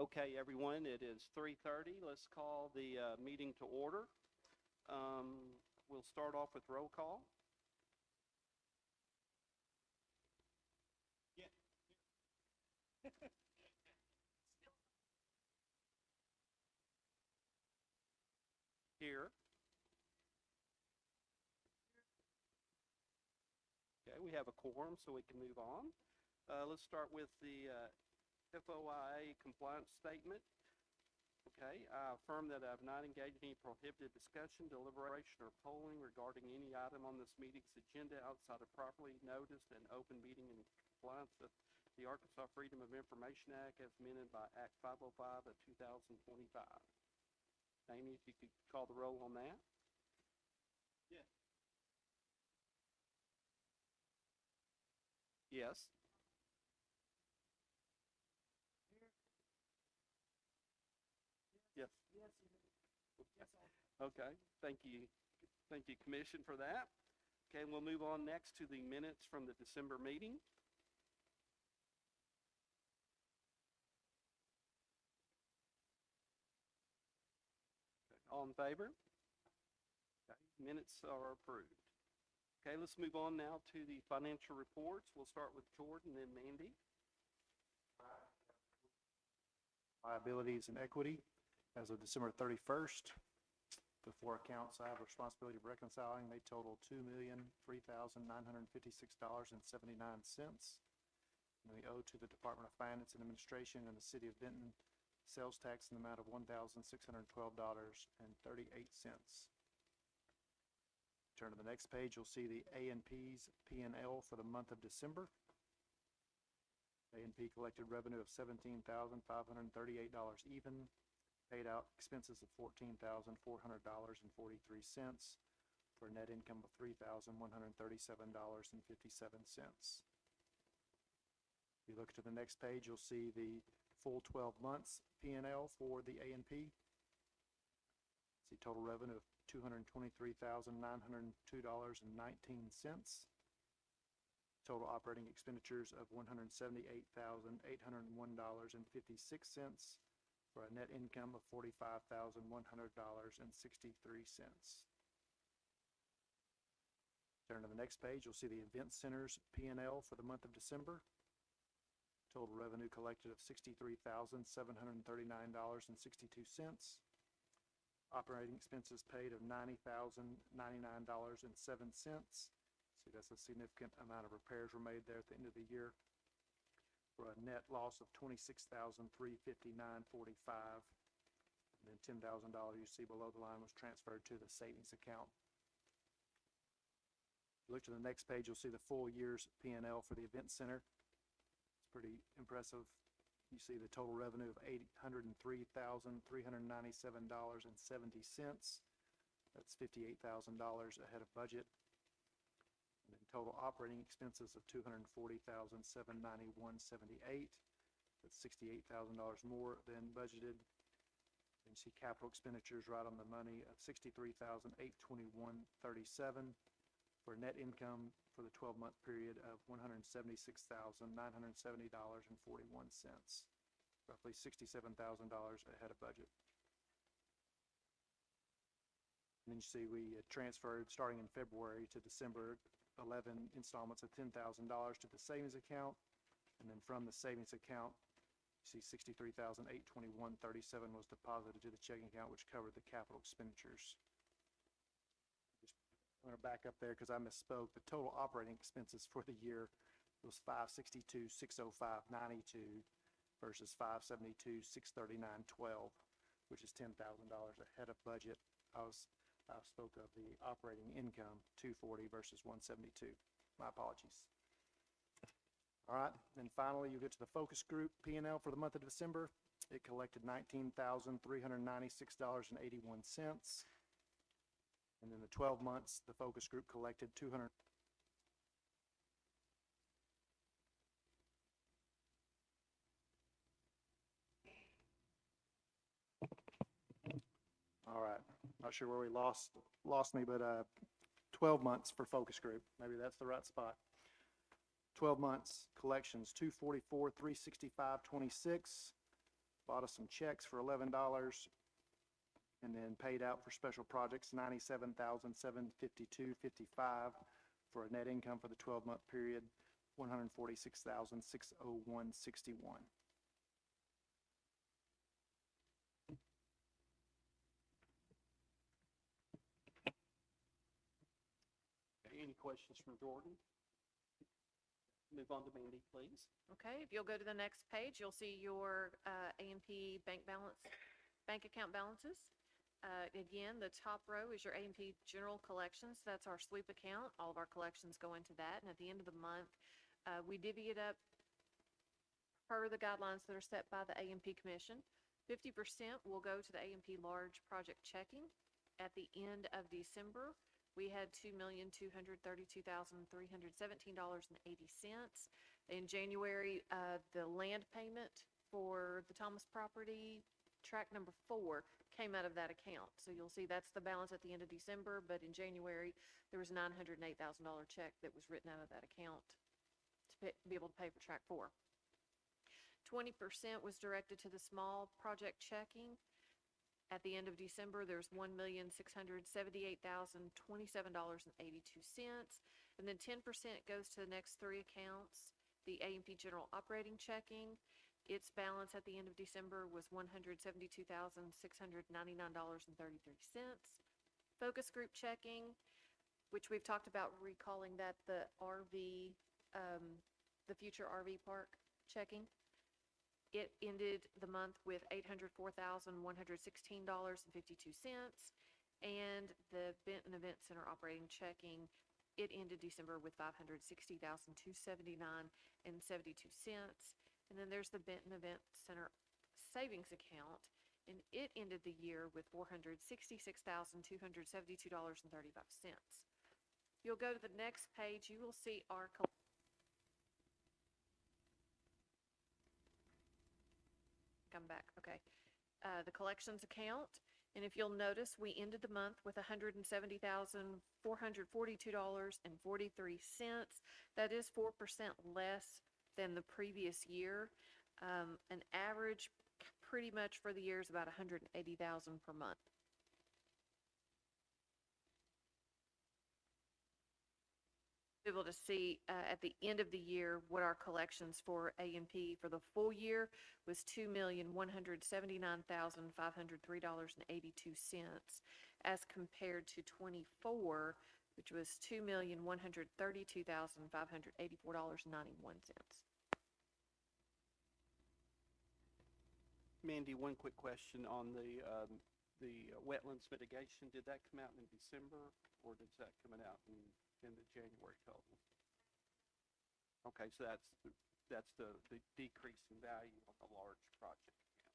Okay, everyone, it is 3:30. Let's call the meeting to order. We'll start off with roll call. Here. Okay, we have a quorum, so we can move on. Let's start with the FOIA compliance statement. Okay, I affirm that I have not engaged in any prohibited discussion, deliberation, or polling regarding any item on this meeting's agenda outside of properly noticed and open meeting in compliance with the Arkansas Freedom of Information Act as amended by Act 505 of 2025. Amy, if you could call the roll on that. Yes. Yes. Okay, thank you. Thank you, Commission, for that. Okay, we'll move on next to the minutes from the December meeting. All in favor? Okay, minutes are approved. Okay, let's move on now to the financial reports. We'll start with Jordan, then Mandy. Liabilities and equity as of December 31st. The four accounts I have responsibility of reconciling, they total $2,003,956.79. And we owe to the Department of Finance and Administration and the City of Benton sales tax in the amount of $1,612.38. Turn to the next page, you'll see the A&P's P&L for the month of December. A&P collected revenue of $17,538 even, paid out expenses of $14,400.43 for a net income of $3,137.57. If you look to the next page, you'll see the full 12 months P&L for the A&P. See total revenue of $223,902.19. Total operating expenditures of $178,801.56 for a net income of $45,100.63. Turn to the next page, you'll see the Event Center's P&L for the month of December. Total revenue collected of $63,739.62. Operating expenses paid of $90,099.07. See, that's a significant amount of repairs were made there at the end of the year for a net loss of $26,359.45. And then $10,000 you see below the line was transferred to the savings account. If you look to the next page, you'll see the full year's P&L for the Event Center. It's pretty impressive. You see the total revenue of $803,397.70. That's $58,000 ahead of budget. And then total operating expenses of $240,791.78. That's $68,000 more than budgeted. And you see capital expenditures right on the money of $63,821.37 for net income for the 12-month period of $176,970.41. Roughly $67,000 ahead of budget. And then you see we transferred, starting in February to December, 11 installments of $10,000 to the savings account. And then from the savings account, you see $63,821.37 was deposited to the checking account, which covered the capital expenditures. I'm going to back up there because I misspoke. The total operating expenses for the year was $562,605.92 versus $572,639.12, which is $10,000 ahead of budget. I spoke of the operating income, $240 versus $172. My apologies. All right, and finally you get to the focus group P&L for the month of December. It collected $19,396.81. And in the 12 months, the focus group collected $200. All right, not sure where we lost me, but 12 months for focus group. Maybe that's the right spot. 12 months collections, $244,365.26. bought us some checks for $11, and then paid out for special projects $97,752.55 for a net income for the 12-month period $146,601.61. Any questions from Jordan? Move on to Mandy, please. Okay, if you'll go to the next page, you'll see your A&P bank account balances. Again, the top row is your A&P general collections. That's our sweep account. All of our collections go into that. And at the end of the month, we divvy it up per the guidelines that are set by the A&P Commission. 50% will go to the A&P large project checking. At the end of December, we had $2,232,317.80. In January, the land payment for the Thomas property, track number 4, came out of that account. So you'll see that's the balance at the end of December, but in January, there was a $908,000 check that was written out of that account to be able to pay for track 4. 20% was directed to the small project checking. At the end of December, there's $1,678,027.82. And then 10% goes to the next 3 accounts. The A&P general operating checking, its balance at the end of December was $172,699.33. Focus group checking, which we've talked about recalling that the RV, the future RV park checking. It ended the month with $804,116.52, and the Benton Event Center operating checking, it ended December with $560,279.72. And then there's the Benton Event Center savings account, and it ended the year with $466,272.35. You'll go to the next page, you will see our come back, okay. The collections account, and if you'll notice, we ended the month with $170,442.43. That is 4% less than the previous year. An average pretty much for the year is about $180,000 per month. Able to see at the end of the year what our collections for A&P for the full year was $2,179,503.82 as compared to 24, which was $2,132,584.91. Mandy, one quick question on the wetlands mitigation. Did that come out in December, or did that come out in the January total? Okay, so that's the decrease in value on the large project account.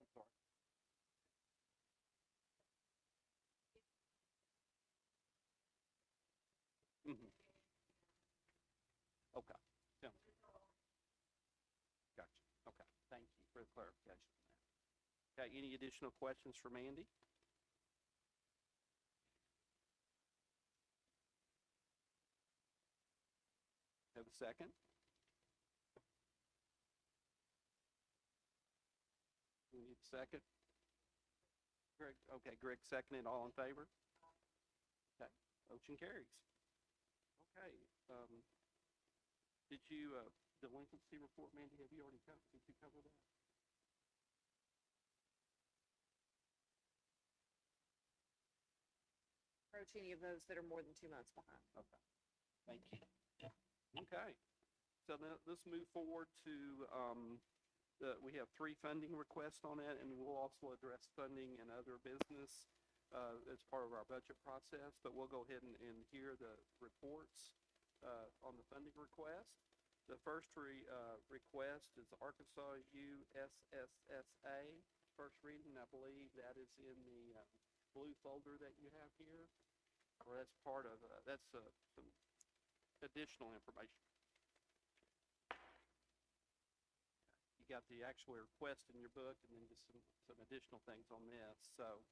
I'm sorry. Mm-hmm. Okay. Yeah. Gotcha. Okay. Thank you for the clarification on that. Okay, any additional questions for Mandy? Have a second? We need a second? Greg, okay, Greg seconded, all in favor? Okay, motion carries. Okay, did you, delinquency report, Mandy, have you already covered, did you cover that? Approach any of those that are more than 2 months behind. Okay, thank you. Okay, so then let's move forward to, we have 3 funding requests on that, and we'll also address funding and other business as part of our budget process, but we'll go ahead and hear the reports on the funding request. The first request is Arkansas USSSA, first reading. I believe that is in the blue folder that you have here, or that's part of, that's some additional information. You got the actual request in your book, and then just some additional things on this. So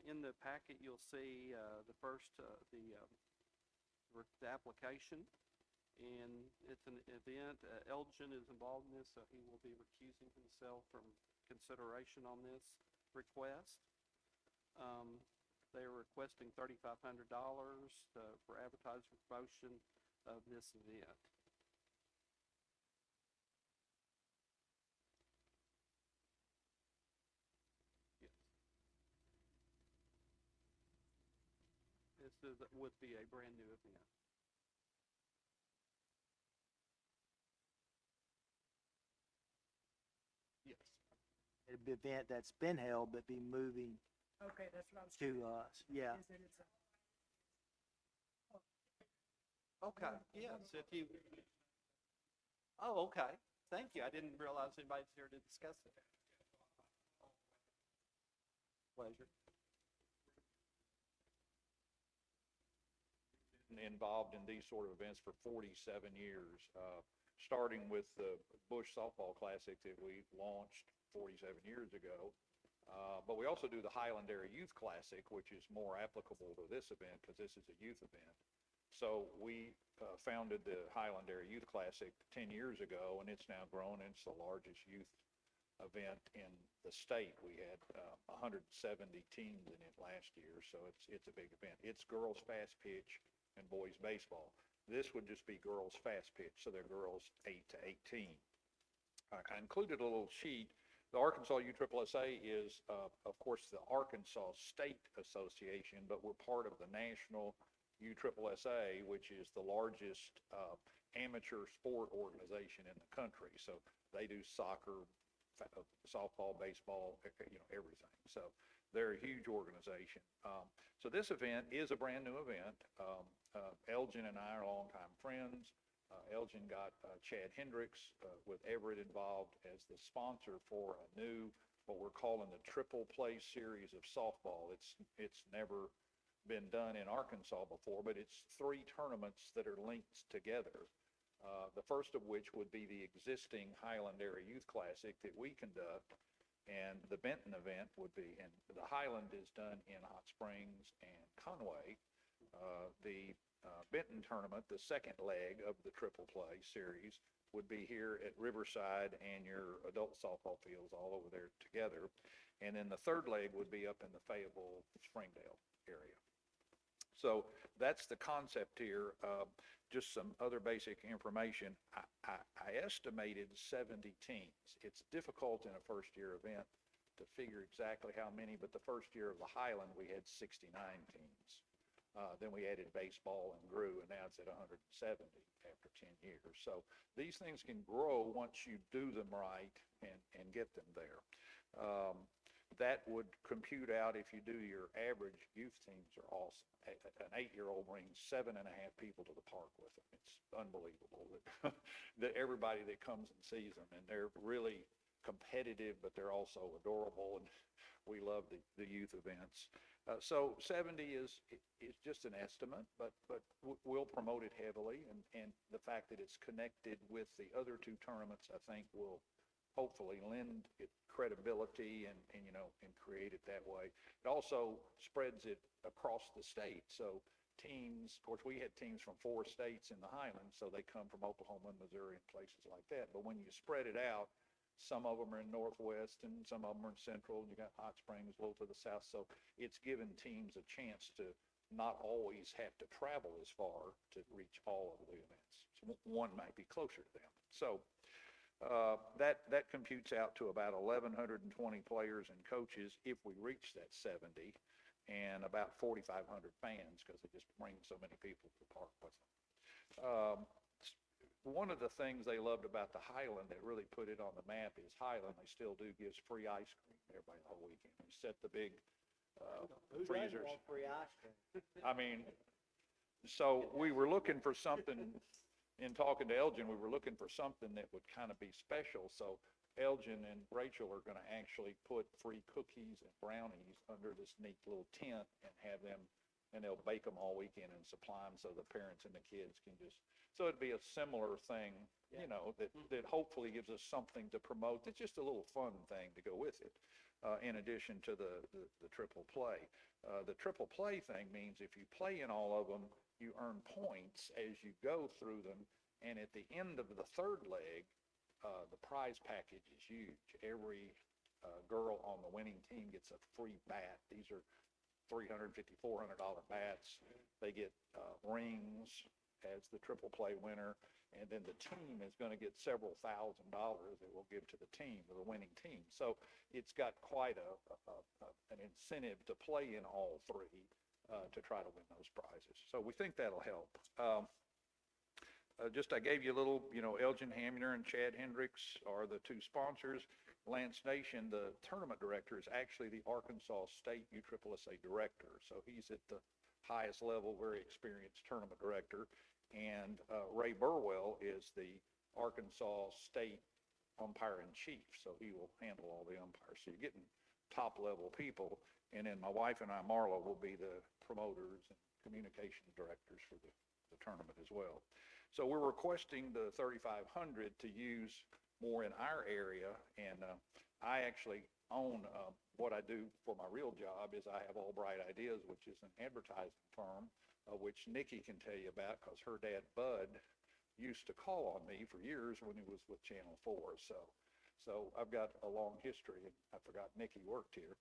in the packet, you'll see the first, the application. And it's an event, Elgin is involved in this, so he will be recusing himself from consideration on this request. They are requesting $3,500 for advertising promotion of this event. Yes. Would be a brand new event. Yes. An event that's been held, but be moving Okay, that's what I was. to us, yeah. Is that it's a, Okay, yes, if you, oh, okay, thank you. I didn't realize anybody's here to discuss it. Pleasure. Involved in these sort of events for 47 years, starting with the Bush Softball Classic that we launched 47 years ago. But we also do the Highland Area Youth Classic, which is more applicable to this event because this is a youth event. So we founded the Highland Area Youth Classic 10 years ago, and it's now grown. It's the largest youth event in the state. We had 170 teams in it last year, so it's a big event. It's girls fast pitch and boys baseball. This would just be girls fast pitch, so they're girls 8 to 18. I included a little sheet. The Arkansas USSSA is, of course, the Arkansas State Association, but we're part of the National USSSA, which is the largest amateur sport organization in the country. So they do soccer, softball, baseball, everything. So they're a huge organization. So this event is a brand new event. Elgin and I are longtime friends. Elgin got Chad Hendricks with Everett involved as the sponsor for a new, what we're calling the Triple Play Series of softball. It's never been done in Arkansas before, but it's 3 tournaments that are linked together. The first of which would be the existing Highland Area Youth Classic that we conduct, and the Benton event would be, and the Highland is done in Hot Springs and Conway. The Benton tournament, the second leg of the Triple Play Series, would be here at Riverside and your adult softball fields all over there together. And then the third leg would be up in the Fayetteville, Springdale area. So that's the concept here. Just some other basic information. I estimated 70 teams. It's difficult in a first-year event to figure exactly how many, but the first year of the Highland, we had 69 teams. Then we added baseball and grew, and now it's at 170 after 10 years. So these things can grow once you do them right and get them there. That would compute out, if you do your average youth teams are awesome. An 8-year-old brings 7.5 people to the park with them. It's unbelievable that everybody that comes and sees them, and they're really competitive, but they're also adorable, and we love the youth events. So 70 is just an estimate, but we'll promote it heavily, and the fact that it's connected with the other 2 tournaments, I think, will hopefully lend it credibility and create it that way. It also spreads it across the state. So teams, of course, we had teams from 4 states in the Highlands, so they come from Oklahoma and Missouri and places like that. But when you spread it out, some of them are in Northwest and some of them are in Central, and you got Hot Springs a little to the south. So it's given teams a chance to not always have to travel as far to reach all of the events. So one might be closer to them. So that computes out to about 1,120 players and coaches if we reach that 70, and about 4,500 fans because they just bring so many people to the park with them. One of the things they loved about the Highland that really put it on the map is Highland, they still do, gives free ice cream to everybody the whole weekend. We set the big Who doesn't freezers. want free ice cream? I mean, so we were looking for something, in talking to Elgin, we were looking for something that would kind of be special. So Elgin and Rachel are going to actually put free cookies and brownies under this neat little tent and have them, and they'll bake them all weekend and supply them so the parents and the kids can just, so it'd be a similar thing, that hopefully gives us something to promote. It's just a little fun thing to go with it, in addition to the triple play. The triple play thing means if you play in all of them, you earn points as you go through them, And at the end of the third leg, the prize package is huge. Every girl on the winning team gets a free bat. These are $350, $400 bats. They get rings as the triple play winner, and then the team is going to get several $1,000s that we'll give to the team, the winning team. So it's got quite an incentive to play in all three to try to win those prizes. So we think that'll help. I gave you a little, Elgin Hamner and Chad Hendricks are the two sponsors. Lance Nation, the tournament director, is actually the Arkansas State USSSA director. So he's at the highest level, very experienced tournament director. And Ray Burwell is the Arkansas State umpire-in-chief. So he will handle all the umpires. So you're getting top-level people. And then my wife and I, Marla, will be the promoters and communication directors for the tournament as well. So we're requesting the 3,500 to use more in our area, and I actually own what I do for my real job is I have Albright Ideas, which is an advertising firm, which Nikki can tell you about because her dad, Bud, used to call on me for years when he was with Channel 4. So I've got a long history, and I forgot Nikki worked here.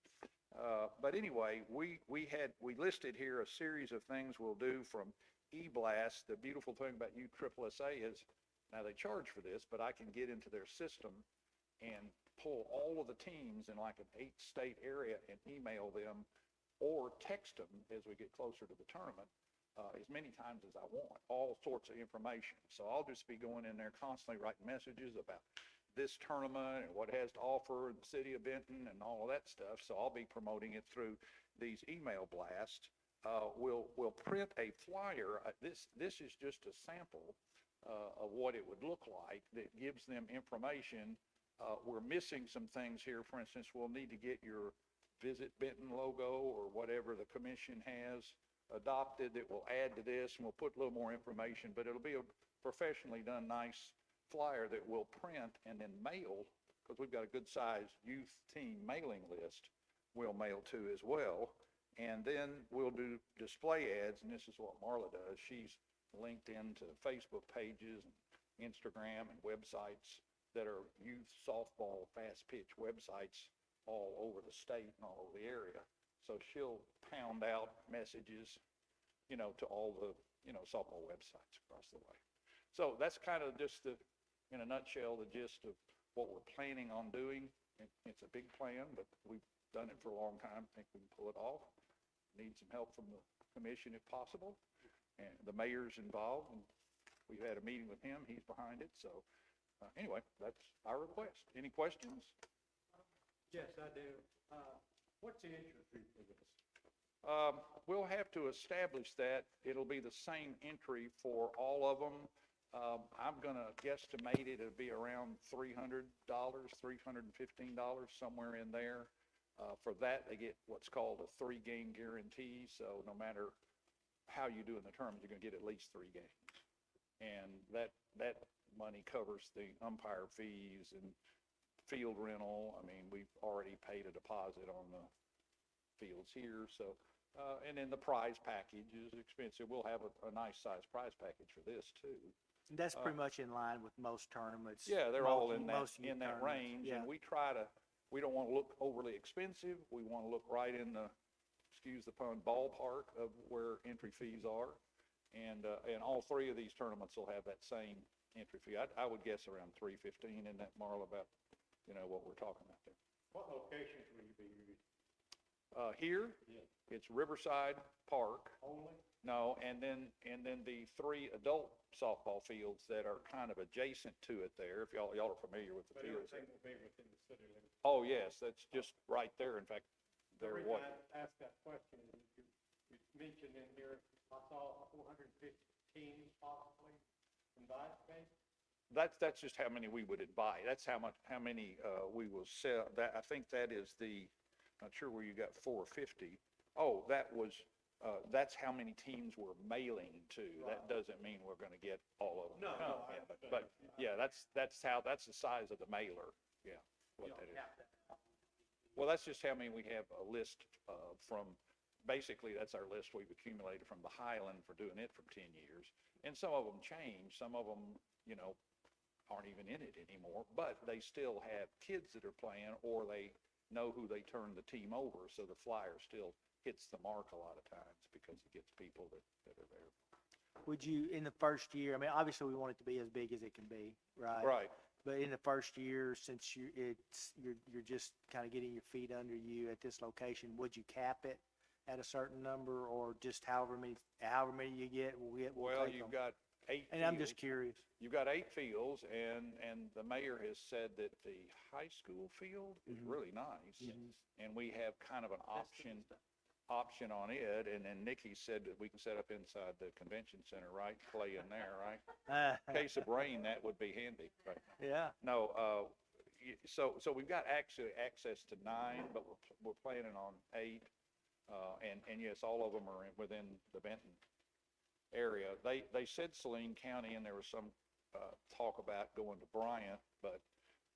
But anyway, we listed here a series of things we'll do from E-Blast. The beautiful thing about USSSA is, now they charge for this, but I can get into their system and pull all of the teams in like an 8-state area and email them or text them as we get closer to the tournament as many times as I want, all sorts of information. So I'll just be going in there constantly writing messages about this tournament and what it has to offer in the city of Benton and all of that stuff. So I'll be promoting it through these email blasts. We'll print a flyer. This is just a sample of what it would look like that gives them information. We're missing some things here. For instance, we'll need to get your Visit Benton logo or whatever the commission has adopted that will add to this, and we'll put a little more information, but it'll be a professionally done nice flyer that we'll print and then mail, because we've got a good sized youth team mailing list we'll mail to as well. And then we'll do display ads, and this is what Marla does. She's linked into Facebook pages and Instagram and websites that are youth softball fast pitch websites all over the state and all over the area. So she'll pound out messages, to all the, softball websites across the way. So that's kind of just in a nutshell, the gist of what we're planning on doing. It's a big plan, but we've done it for a long time. I think we can pull it off. Need some help from the commission if possible. And the mayor's involved, and we've had a meeting with him. He's behind it. So anyway, that's our request. Any questions? Yes, I do. What's the entry fee for this? We'll have to establish that. It'll be the same entry for all of them. I'm going to guesstimate it'll be around $300, $315, somewhere in there. For that, they get what's called a 3-game guarantee. So no matter how you do in the tournament, you're going to get at least 3 games. And that money covers the umpire fees and field rental. I mean, we've already paid a deposit on the fields here. So, and then the prize package is expensive. We'll have a nice size prize package for this too. And that's pretty much in line with most tournaments. Yeah, they're all in most that youth tournaments. range. Yeah. And we don't want to look overly expensive. We want to look right in the, excuse the pun, ballpark of where entry fees are. And all 3 of these tournaments will have that same entry fee. I would guess around $315. Isn't that, Marla, about, what we're talking about there? What locations will you be using? Here, Yeah. it's Riverside Park. Only? No, and then the 3 adult softball fields that are kind of adjacent to it there, if y'all are familiar with the But fields. everything will be within the city limits. Oh, yes, that's just right there. In fact, The they're reason what? I asked that question is you mentioned in here, I saw 450 teams possibly invited, maybe? That's just how many we would invite. That's how many we will sell. I think that is not sure where you got 450. Oh, that's how many teams we're mailing to. That doesn't mean we're going to get all of them. No, to come. I Yeah, understand. but yeah, that's the size of the mailer. Yeah, what that is. Well, that's just how many we have a list from. Basically, that's our list we've accumulated from the Highland for doing it for 10 years. And some of them change. Some of them you know, aren't even in it anymore, but they still have kids that are playing, or they know who they turn the team over, so the flyer still hits the mark a lot of times because it gets people that are there. Would you, in the first year, I mean, obviously we want it to be as big as it can be, right? Right. But in the first year, since you're just kind of getting your feet under you at this location, would you cap it at a certain number, or just however many you get, we'll Well, take you've 'em? got 8 And I'm just fields. curious. You've got 8 fields, and the mayor has said that the high school field is really nice. And we have kind of an option on it, and then Nikki said that we can set up inside the convention center, right? Play in there, right? In case of rain, that would be handy, right? Yeah, No, so we've got actually access to 9, but we're planning on 8. And yes, all of them are within the Benton area. They said Saline County, and there was some talk about going to Bryant, but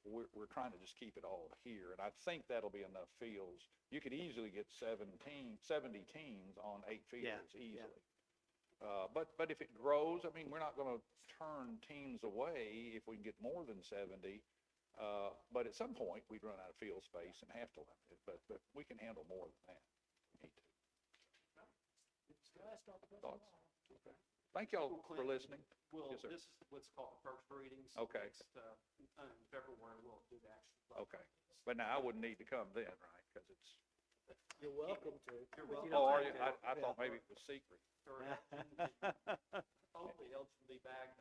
we're trying to just keep it all here. And I think that'll be enough fields. You could easily get 70 teams on 8 fields easily. But if it grows, I mean, we're not going to turn teams away if we can get more than 70. But at some point, we'd run out of field space and have to limit it. But we can handle more than that. We need to. Thoughts? Okay. Thank y'all for listening. Well, Yes, sir. this is what's called the first reading. So Okay. next, in February, we'll do the actual vote. Okay. But now I wouldn't need to come then, right? Because it's, you're welcome to. You're but welcome. don't oh, are have you? to. I thought maybe it was secret. Or hopefully Elgin will be back.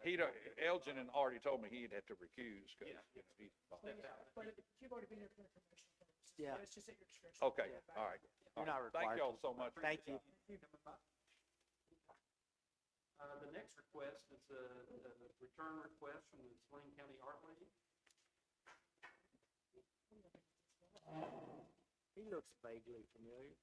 Elgin had already told me he'd have to recuse because, Yeah. you know, he's. Step out. But you've already been here for information purposes. Yeah. It's just at your discretion. Okay, all right. You're not Thank required y'all to. so much. Thank you. The next request is a return request from the Saline County Art League. He looks vaguely familiar.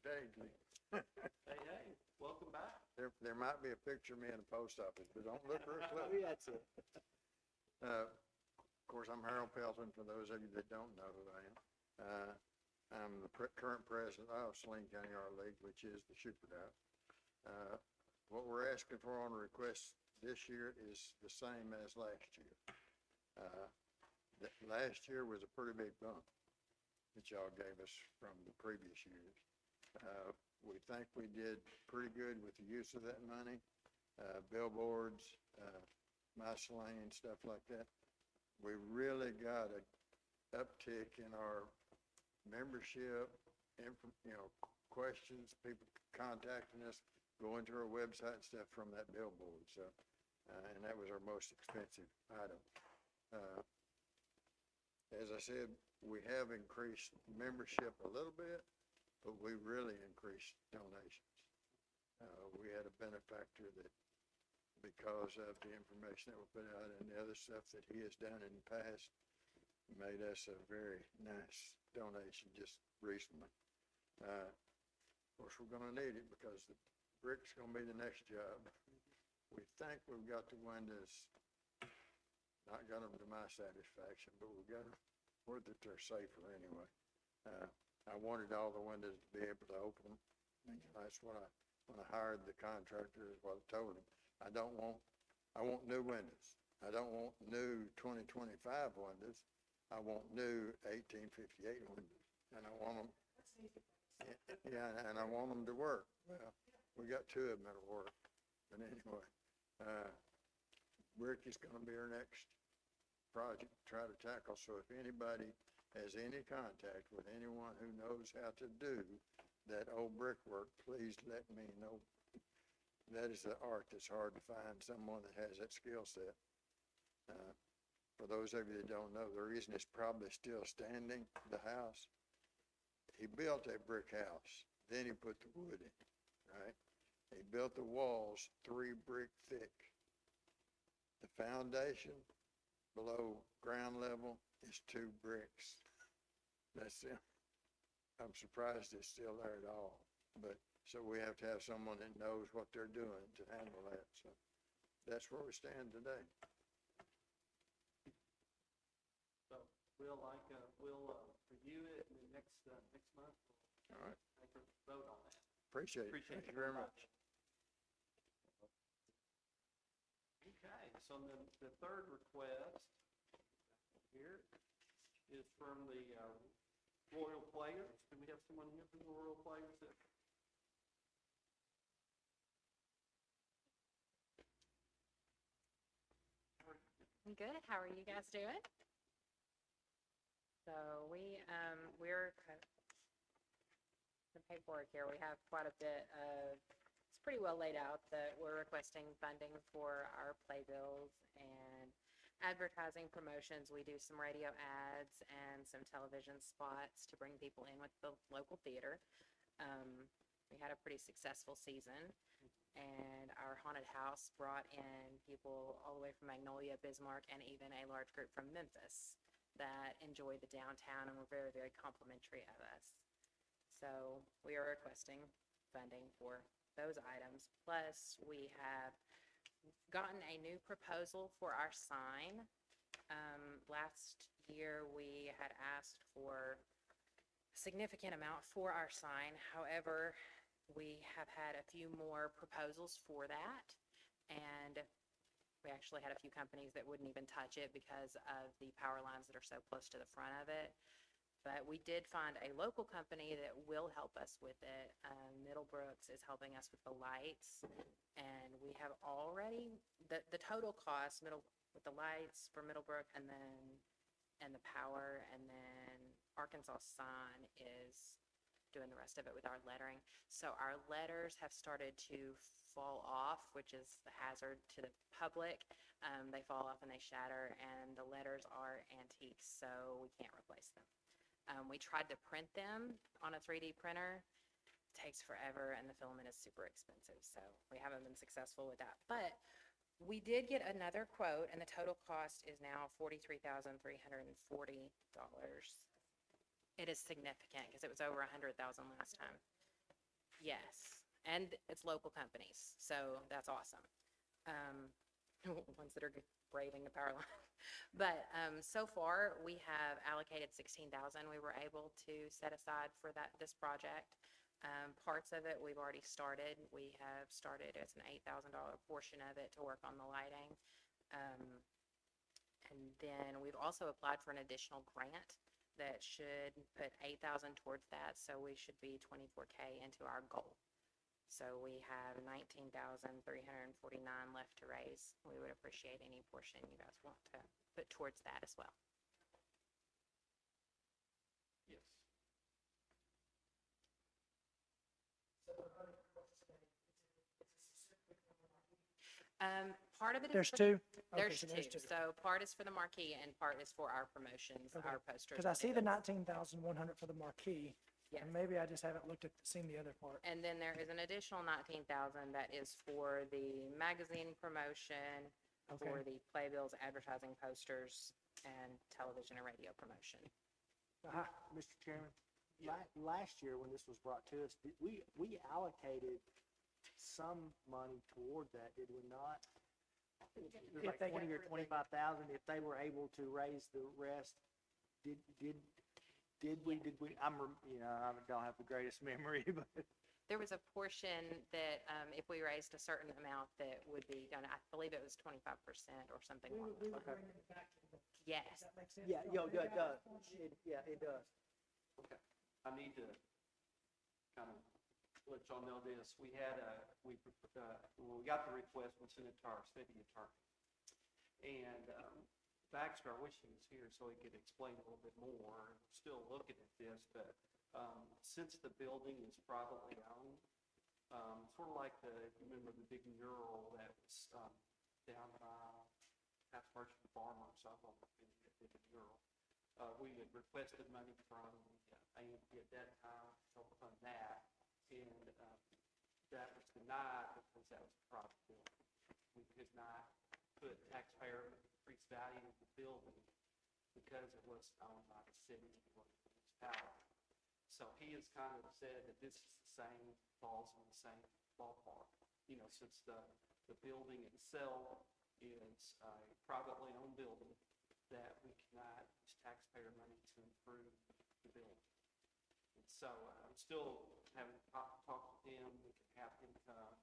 Vaguely. Hey, welcome back. There might be a picture of me in the post office, but don't look real close. Maybe that's it. Of course, I'm Harold Pelton, for those of you that don't know who I am. I'm the current president of Saline County Art League, which is the Superdike. What we're asking for on the request this year is the same as last year. Last year was a pretty big bump that y'all gave us from the previous years. We think we did pretty good with the use of that money, billboards, My Saline, stuff like that. We really got a uptick in our membership, questions, people contacting us, going to our website and stuff from that billboard. So, and that was our most expensive item. As I said, we have increased membership a little bit, but we really increased donations. We had a benefactor that, because of the information that we put out and the other stuff that he has done in the past, made us a very nice donation just recently. Of course, we're gonna need it because the brick's gonna be the next job. We think we've got the windows, not got them to my satisfaction, but we've got them where that they're safer anyway. I wanted all the windows to be able to open them. That's when I hired the contractor, is what I told him. I want new windows. I don't want new 2025 windows. I want new 1858 windows, and I want them, yeah, and I want them to work. Well, we got 2 of them that'll work, but anyway, brick is gonna be our next project to try to tackle. So if anybody has any contact with anyone who knows how to do that old brickwork, please let me know. That is the art that's hard to find someone that has that skill set. For those of you that don't know, the reason it's probably still standing, the house, he built a brick house, then he put the wood in, right? He built the walls 3 brick thick. The foundation below ground level is 2 bricks. That's it. I'm surprised it's still there at all, but, so we have to have someone that knows what they're doing to handle that, so that's where we stand today. So we'll review it in the next month. All right, Take a vote on that. appreciate it. Appreciate Thank you you very very much. Okay, So then the third request here is from the Royal Players. Do we have someone here from the Royal Players that? I'm good. How are you guys doing? So we're the paperwork here. We have quite a bit of, it's pretty well laid out that we're requesting funding for our playbills and advertising promotions. We do some radio ads and some television spots to bring people in with the local theater. We had a pretty successful season, and our haunted house brought in people all the way from Magnolia, Bismarck, and even a large group from Memphis that enjoyed the downtown and were very, very complimentary of us. So we are requesting funding for those items. Plus, we have gotten a new proposal for our sign. Last year, we had asked for a significant amount for our sign. However, we have had a few more proposals for that, and we actually had a few companies that wouldn't even touch it because of the power lines that are so close to the front of it. But we did find a local company that will help us with it. Middlebrooks is helping us with the lights, and we have already, the total cost, with the lights for Middlebrook and the power, and then Arkansas Sign is doing the rest of it with our lettering. So our letters have started to fall off, which is the hazard to the public. They fall off and they shatter, and the letters are antiques, so we can't replace them. We tried to print them on a 3D printer. It takes forever, and the filament is super expensive, so we haven't been successful with that. But we did get another quote, and the total cost is now $43,340. It is significant because it was over $100,000 last time. Yes, and it's local companies, so that's awesome. Ones that are braving the power line. But so far, we have allocated $16,000 we were able to set aside for this project. Parts of it we've already started. We have started, it's an $8,000 portion of it to work on the lighting. And then we've also applied for an additional grant that should put $8,000 towards that, so we should be $24K into our goal. So we have $19,349 left to raise. We would appreciate any portion you guys want to put towards that as well. Yes. Part of it is. There's for- two? There's Okay, two. So part is for the marquee and part is for our promotions, Okay. our posters. Because I see the playbills. 19,100 for the marquee. Yes. And maybe I just haven't seen the other part. And then there is an additional 19,000 that is for the magazine promotion, for Okay. the playbills, advertising posters, and television and radio promotion. Mr. Chairman, last year when this was brought to us, we allocated some money toward that, did we not? It was If like they 20 or 25,000, if they were able to raise the rest, did we, I don't have the greatest memory, but. There was a portion that, if we raised a certain amount, that would be done, I believe it was 25% or something We along would those bring lines. it back to the, Yes. does that make sense? Yeah, it does. It does. Okay. I need to kind of let y'all know this. We had when we got the request, we sent it to our city attorney. And Baxter, I wish he was here so he could explain a little bit more. We're still looking at this, but since the building is privately owned, sort of like if you remember the big mural that was down by past Merchant Farmers, I don't know if you did the mural. We had requested money from A&P at that time to help fund that, and that was denied because that was a private building. We could not put taxpayer increased value of the building because it was owned by the city or the municipality. So he has kind of said that this is the same, falls in the same ballpark. Since the building itself is a privately owned building, that we cannot use taxpayer money to improve the building. And so I'm still having talked with him. We can have him come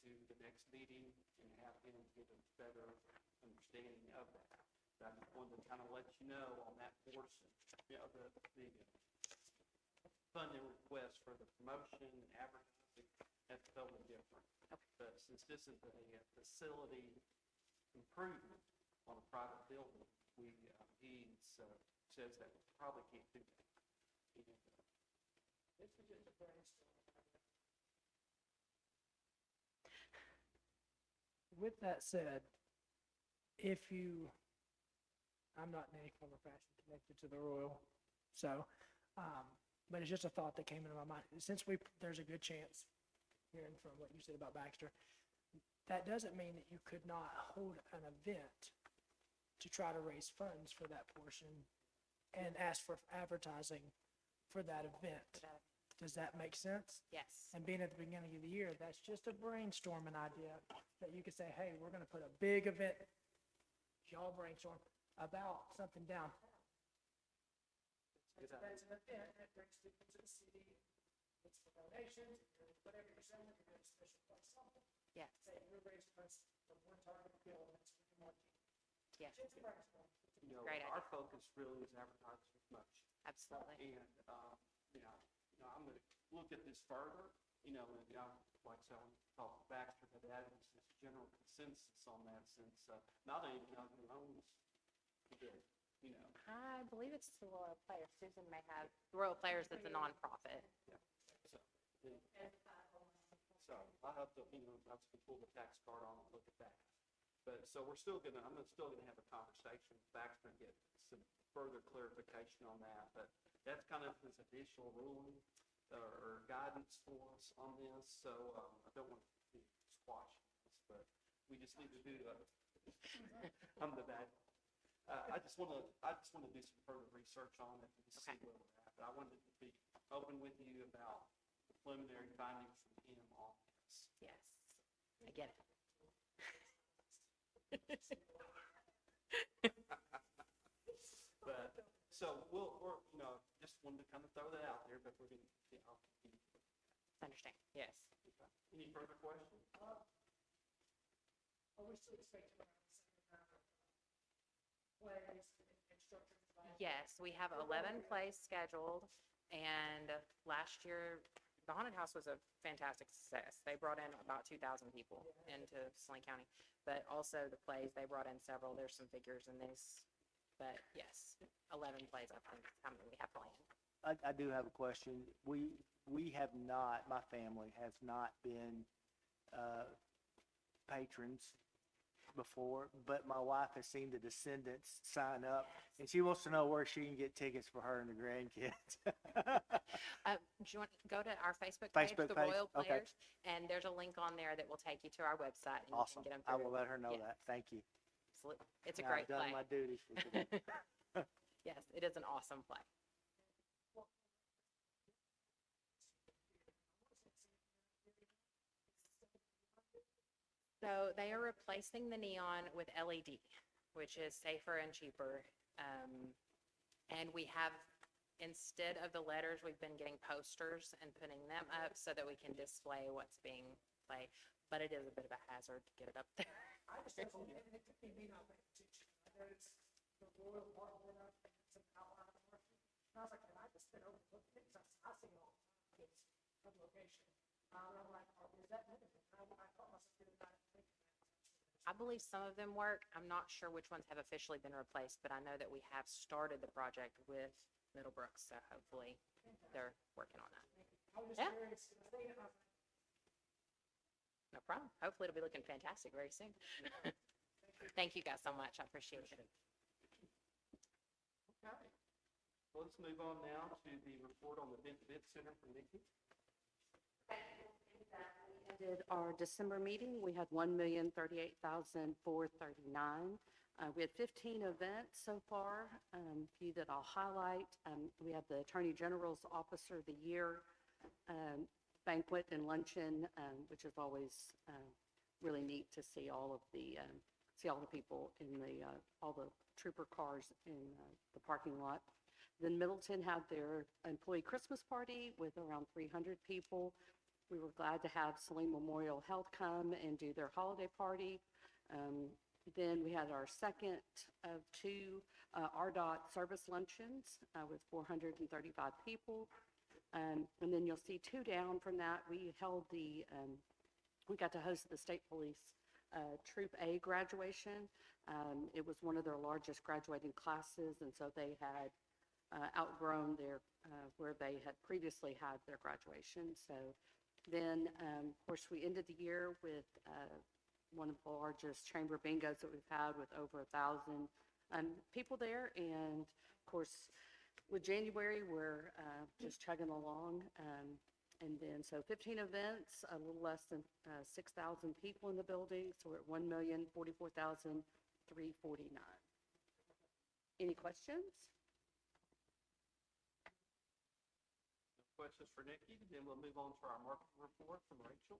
to the next meeting and have him get a better understanding of that. So I just wanted to kind of let you know on that portion, the funding request for the promotion and advertising, that's totally different. But since this is a facility improvement on a private building, says that we probably can't do that. This is just a brainstorm. With that said, I'm not in any form or fashion connected to the Royal, so, but it's just a thought that came into my mind. Since there's a good chance, hearing from what you said about Baxter, that doesn't mean that you could not hold an event to try to raise funds for that portion and ask for advertising for that event. Does that make sense? Yes. And being at the beginning of the year, that's just a brainstorming idea that you could say, hey, we're gonna put a big event, y'all brainstorm about something down. That's an event that brings people to the city, it's for donations, whatever you're selling, you're gonna special place something. Yes. Say, we're raising funds for one target bill, that's for the market. Yes. Just a brainstorm. Great Our idea. focus really is advertising as much. Absolutely. And, I'm gonna look at this further, and, like I said, I talked to Baxter, but that is this general consensus on that since, not even who owns the, I believe it's the Royal Players. Susan may have, Royal Players is a nonprofit. so I have to, I have to pull the tax card on and look at that. But, so I'm still gonna have a conversation with Baxter and get some further clarification on that, but that's kind of this additional ruling or guidance for us on this, so, I don't want to squash this, but we just need to do, I'm the bad. I just want to do some further research on it and see where we're at, but I wanted to be open with you about the preliminary findings from him on this. Yes. I get it. But, so we're, just wanted to kind of throw that out there, but we're gonna, I'll continue. Understand. Yes. Okay. Any further questions? Are we still expecting around the same amount of plays and structures? Yes, we have 11 plays scheduled, and last year, the Haunted House was a fantastic success. They brought in about 2,000 people into Saline County, but also the plays, they brought in several. There's some figures in this, but yes, 11 plays, I think, is how many we have planned. I do have a question. We have not, my family has not been patrons before, but my wife has seen the descendants sign up, and she wants to know where she can get tickets for her and the grandkids. Do you want to go to our Facebook page, Facebook The page? Royal Okay. Players, and there's a link on there that will take you to our website, and Awesome. you can get them I through. will let her know Yeah. that. Thank you. Absolutely. It's a Now great I've done play. my duty for today. Yes, it is an awesome play. So they are replacing the neon with LED, which is safer and cheaper. And we have, instead of the letters, we've been getting posters and putting them up so that we can display what's being played. But it is a bit of a hazard to get it up there. I just don't, it could be me not paying attention. I noticed the Royal Park went up and it's an outline of the market. And I was like, can I just been overlooking it? Cause I see it all the time. It's from location. And I'm like, oh, is that limited? I thought myself the other night thinking that. I believe some of them work. I'm not sure which ones have officially been replaced, but I know that we have started the project with Middlebrook, so hopefully they're working on that. I was just Yeah. curious. I was thinking, I was like, No problem. Hopefully it'll be looking fantastic very soon. Thank you guys so much. I appreciate it. Okay. Well, let's move on now to the report on the Bid Center from Nikki. Did our December meeting, we had 1,038,439. We had 15 events so far, a few that I'll highlight. We have the Attorney General's Officer of the Year banquet and luncheon, which is always really neat to see all of the people in all the trooper cars in the parking lot. Then Middleton had their employee Christmas party with around 300 people. We were glad to have Saline Memorial Health come and do their holiday party. Then we had our second of two RDOT service luncheons with 435 people. And then you'll see two down from that, we held we got to host the State Police Troop A graduation. It was one of their largest graduating classes, and so they had outgrown where they had previously had their graduation. So then, of course, we ended the year with one of the largest chamber bingos that we've had with over 1,000 people there. And of course, with January, we're just chugging along. And then, so 15 events, a little less than 6,000 people in the building. So we're at 1,044,349. Any questions? Questions for Nikki? Then we'll move on to our marketing report from Rachel.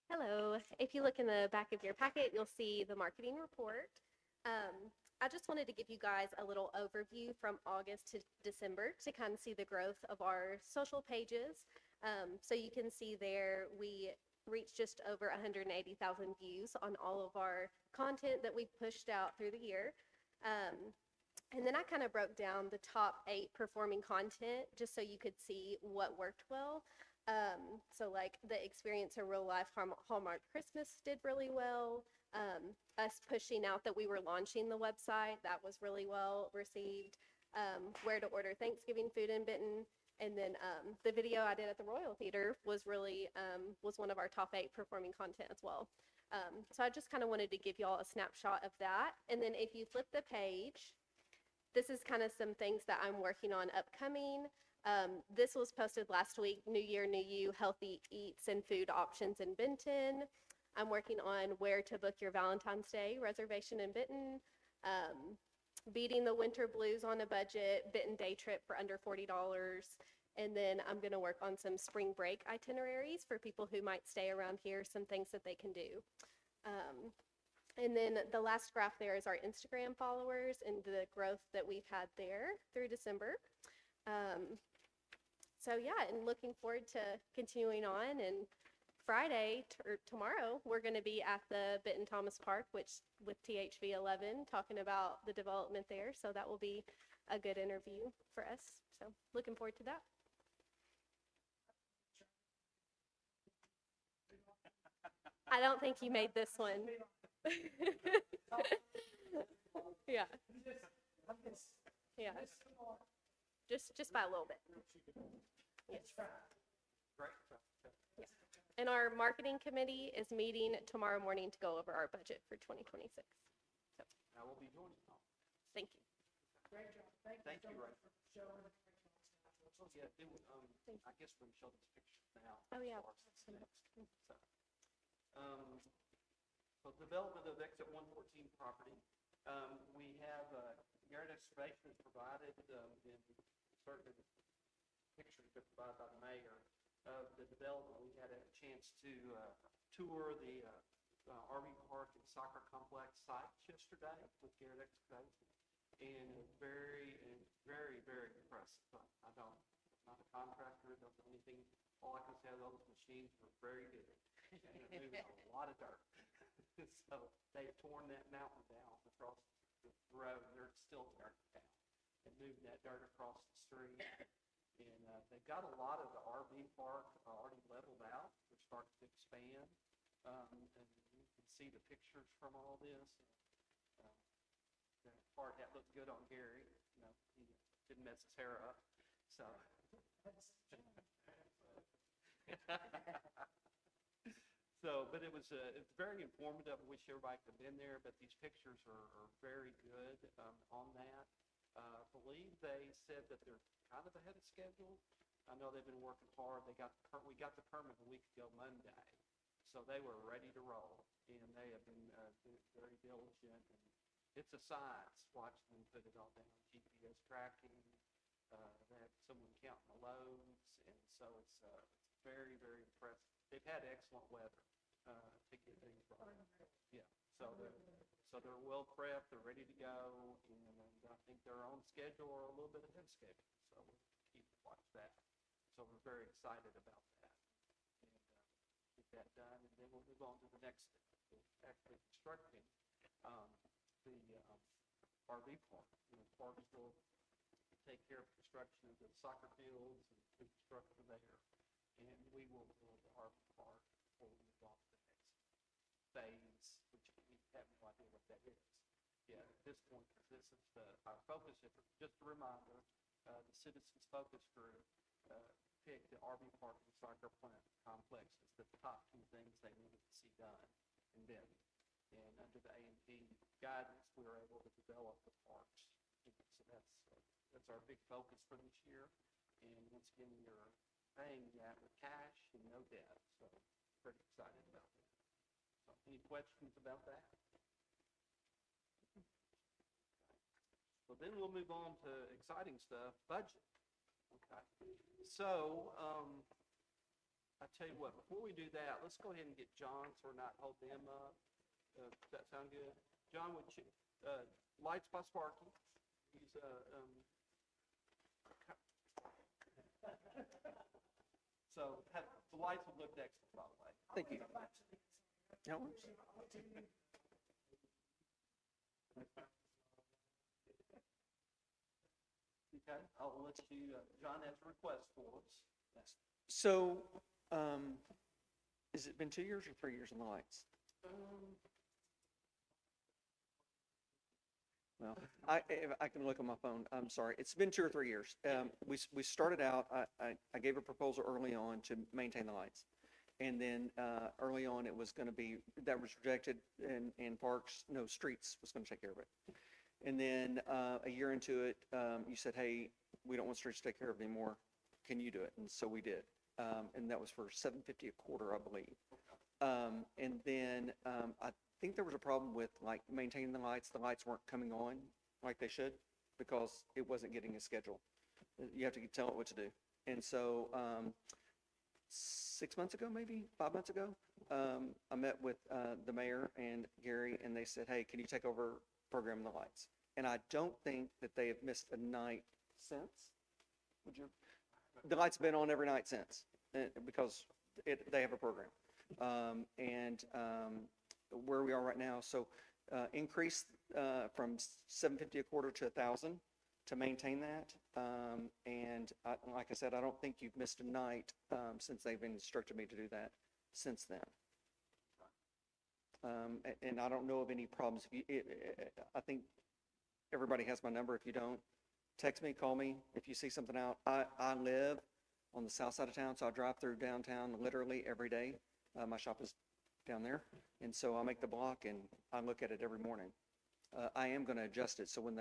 Hello. If you look in the back of your packet, you'll see the marketing report. I just wanted to give you guys a little overview from August to December to kind of see the growth of our social pages. So you can see there we reached just over 180,000 views on all of our content that we've pushed out through the year. And then I kind of broke down the top 8 performing content just so you could see what worked well. So like the Experience a Real Life Hallmark Christmas did really well. Us pushing out that we were launching the website, that was really well received. Where to order Thanksgiving food in Benton. And then the video I did at the Royal Theater was really, was one of our top 8 performing content as well. So I just kind of wanted to give y'all a snapshot of that. And then if you flip the page, this is kind of some things that I'm working on upcoming. This was posted last week, New Year, New You, healthy eats and food options in Benton. I'm working on where to book your Valentine's Day reservation in Benton. Beating the winter blues on a budget, Benton day trip for under $40. And then I'm gonna work on some spring break itineraries for people who might stay around here, some things that they can do. And then the last graph there is our Instagram followers and the growth that we've had there through December. So yeah, and looking forward to continuing on. And Friday or tomorrow, we're going to be at the Benton Thomas Park, which with THV 11, talking about the development there. So that will be a good interview for us. So looking forward to that. I don't think you made this one. Yeah. Yeah. Just by a little bit. Yes. Great. Yeah. And our marketing committee is meeting tomorrow morning to go over our budget for 2026. So, I will be joining you. thank you. Great job. Thank you, Ray. for showing the Yeah, I guess we can show these pictures now. Oh, yeah. So, so development of exit 114 property. We have, Garrett Excavation has provided, in certain pictures that provided by the mayor of the development. We had a chance to tour the RV park and soccer complex sites yesterday with Garrett Excavation, and very, very impressive. I'm not a contractor, don't know anything. All I can say is those machines were very good. And they're moving a lot of dirt. So they've torn that mountain down across the road. They're still tearing it down and moving that dirt across the street. And they've got a lot of the RV park already leveled out. They're starting to expand. And you can see the pictures from all this. The part that looked good on Gary, you know, he didn't mess his hair up. So. So, but it's very informative. I wish everybody could have been there, but these pictures are very good on that. I believe they said that they're kind of ahead of schedule. I know they've been working hard. We got the permit a week ago Monday, so they were ready to roll, and they have been very diligent. And it's a science watching them put it all down, GPS tracking. They had someone counting the loads, and so it's very, very impressive. They've had excellent weather to get things right. Yeah, so they're well prepped, they're ready to go, and I think they're on schedule or a little bit ahead of schedule. So we'll keep watch that. So we're very excited about that. And get that done, and then we'll move on to the next step. We're actually constructing the RV park. Parks will take care of construction of the soccer fields and construction there. And we will build the RV park before we move on to the next phase, which we have no idea what that is. Yeah, at this point, this is our focus. Just a reminder, the Citizens Focus Group picked the RV park and soccer plant complex as the top two things they needed to see done in Benton. And under the A&P guidance, we were able to develop the parks. So that's our big focus for this year. And once again, you're paying that with cash and no debt. So pretty excited about that. So any questions about that? So then we'll move on to exciting stuff, budget. Okay. So I tell you what, before we do that, let's go ahead and get John so we're not holding him up. Does that sound good? John, would you, Lights by Sparky. He's so the lights will look excellent, by the way. Thank you. That works. Okay, I'll let you, John has a request for us. So, has it been 2 years or 3 years on the lights? Well, if I can look on my phone. I'm sorry. It's been 2 or 3 years. We started out, I gave a proposal early on to maintain the lights. And then early on, it was going to be, that was rejected, and Parks, no, Streets was going to take care of it. And then a year into it, you said, hey, we don't want Streets to take care of it anymore. Can you do it? And so we did. And that was for $750 a quarter, I believe. And then I think there was a problem with like maintaining the lights. The lights weren't coming on like they should because it wasn't getting a schedule. You have to tell it what to do. And so 6 months ago, maybe 5 months ago, I met with the mayor and Gary, and they said, hey, can you take over programming the lights? And I don't think that they have missed a night since. Would you? The lights have been on every night since because they have a program. And where we are right now, so increase from $750 a quarter to $1,000 to maintain that. And like I said, I don't think you've missed a night since they've instructed me to do that since then. And I don't know of any problems. I think everybody has my number. If you don't, text me, call me. If you see something out, I live on the south side of town, so I drive through downtown literally every day. My shop is down there, and so I make the block and I look at it every morning. I am going to adjust it so when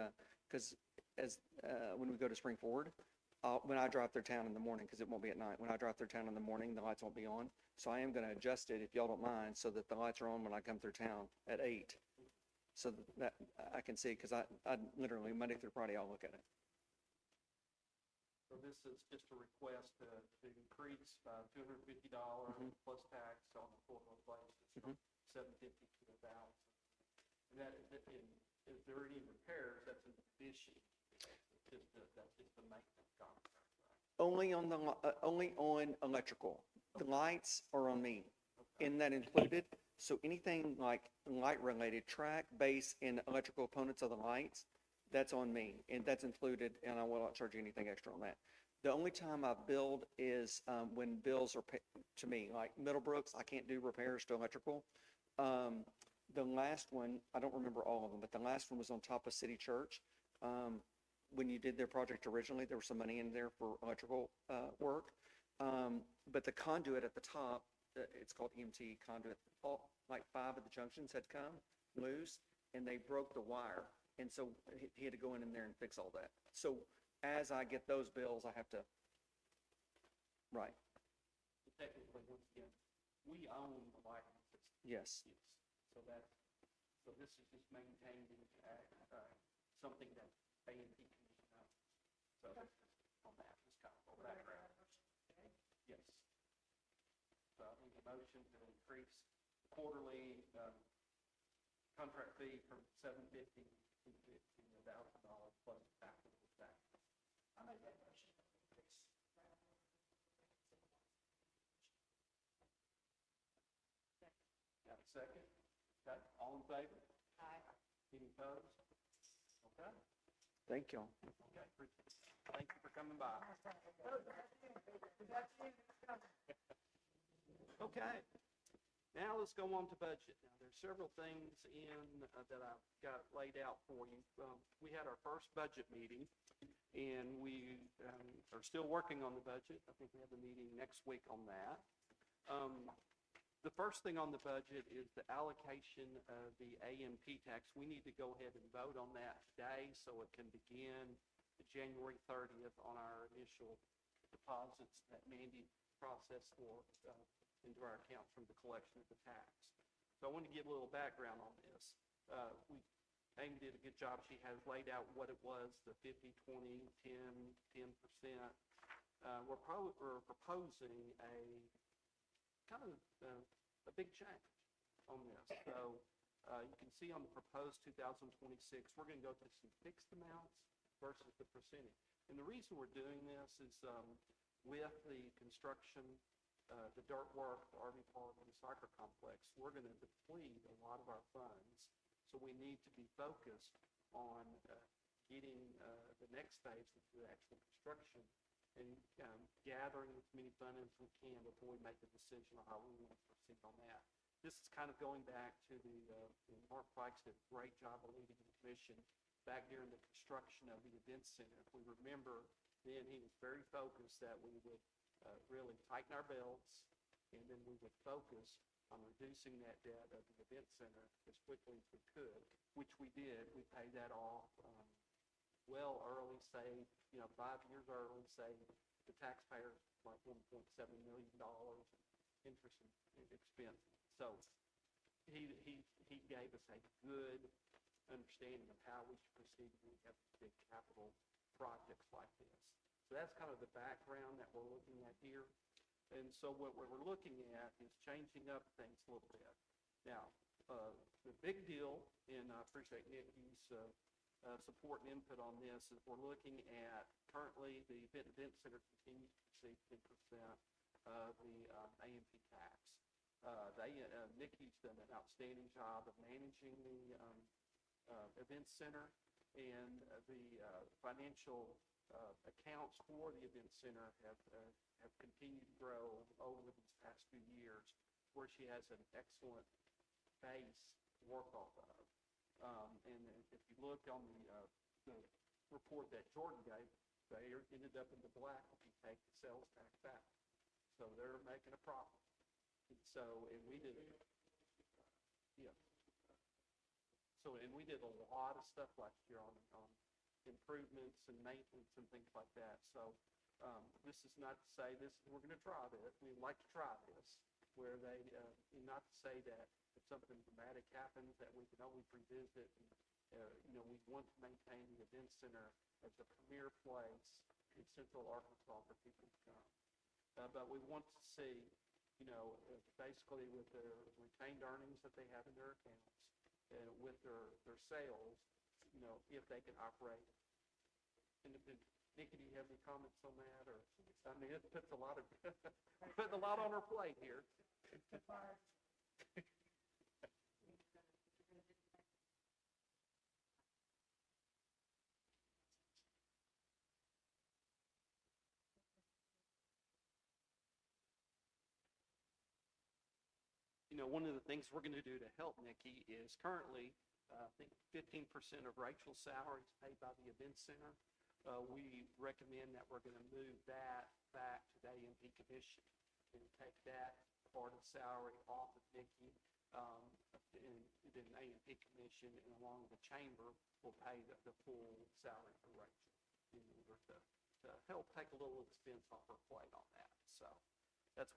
we go to Spring Forward, when I drive through town in the morning, because it won't be at night, when I drive through town in the morning, the lights won't be on. So I am going to adjust it, if y'all don't mind, so that the lights are on when I come through town at 8, so that I can see, because I literally Monday through Friday I'll look at it. So this is just a request to increase by $250 plus tax on the quarterly basis from $750 to $1,000. And if there are any repairs, that's an addition. That's just the maintenance contract, right? Only on electrical. The lights are on me. Isn't that included? So anything like light related, track, base, and electrical components of the lights, that's on me, and that's included, and I will not charge you anything extra on that. The only time I billed is when bills are paid to me, like Middlebrooks, I can't do repairs to electrical. The last one, I don't remember all of them, but the last one was on top of City Church. When you did their project originally, there was some money in there for electrical work. But the conduit at the top, it's called EMT conduit, like 5 of the junctions had come loose, and they broke the wire. And so he had to go in there and fix all that. So as I get those bills, I have to, right. So technically, once again, we own the lighting system. Yes. So this is just maintaining something that A&P Commission owns. So on that, just kind of background. Yes. So I need a motion to increase quarterly contract fee from $750 to $1,000 plus applicable tax. I make that motion. Second? Okay, all in favor? Aye. Any opposed? Okay, Thank y'all. okay, thank you for coming by. Okay, now let's go on to budget. Now, there's several things that I've got laid out for you. We had our first budget meeting, and we are still working on the budget. I think we have a meeting next week on that. The first thing on the budget is the allocation of the A&P tax. We need to go ahead and vote on that today so it can begin January 30th on our initial deposits that Mandy processed for into our account from the collection of the tax. So I want to give a little background on this. Amy did a good job. She has laid out what it was, the 50, 20, 10, 10%. We're proposing a kind of a big change on this. So you can see on the proposed 2026, we're going to go to some fixed amounts versus the percentage. And the reason we're doing this is with the construction, the dirt work, the RV park, and the soccer complex, we're going to deplete a lot of our funds. So we need to be focused on getting the next phase, which is the actual construction, and gathering as many funds as we can before we make a decision on how we want to proceed on that. This is kind of going back to Mark Fikes did a great job of leading the commission back during the construction of the event center. If we remember, then he was very focused that we would really tighten our belts, and then we would focus on reducing that debt of the event center as quickly as we could, which we did. We paid that off well early, say, 5 years early, say the taxpayers like $1.7 million in interest and expense. So he gave us a good understanding of how we should proceed when we have big capital projects like this. So that's kind of the background that we're looking at here. And so what we're looking at is changing up things a little bit. Now, the big deal, and I appreciate Nikki's support and input on this, is we're looking at currently the event center continues to receive 10% of the A&P tax. Nikki's done an outstanding job of managing the event center, and the financial accounts for the event center have continued to grow over these past few years, where she has an excellent base to work off of. And if you look on the report that Jordan gave, they ended up in the black if you take the sales tax back. So they're making a profit. And we did, yeah. So, and we did a lot of stuff last year on improvements and maintenance and things like that. So this is not to say we're going to try this. We'd like to try this, where not to say that if something dramatic happens that we can always revisit. And, we want to maintain the event center as a premier place in Central Arkansas for people to come. But we want to see, basically with their retained earnings that they have in their accounts, with their sales, if they can operate independent. Nikki, do you have any comments on that? Or, I mean, it puts a lot on our plate here. One of the things we're going to do to help Nikki is currently, I think 15% of Rachel's salary is paid by the event center. We recommend that we're going to move that back to the A&P commission and take that part of salary off of Nikki. And then the A&P commission, and along with the chamber, will pay the full salary for Rachel in order to help take a little expense off her plate on that. So that's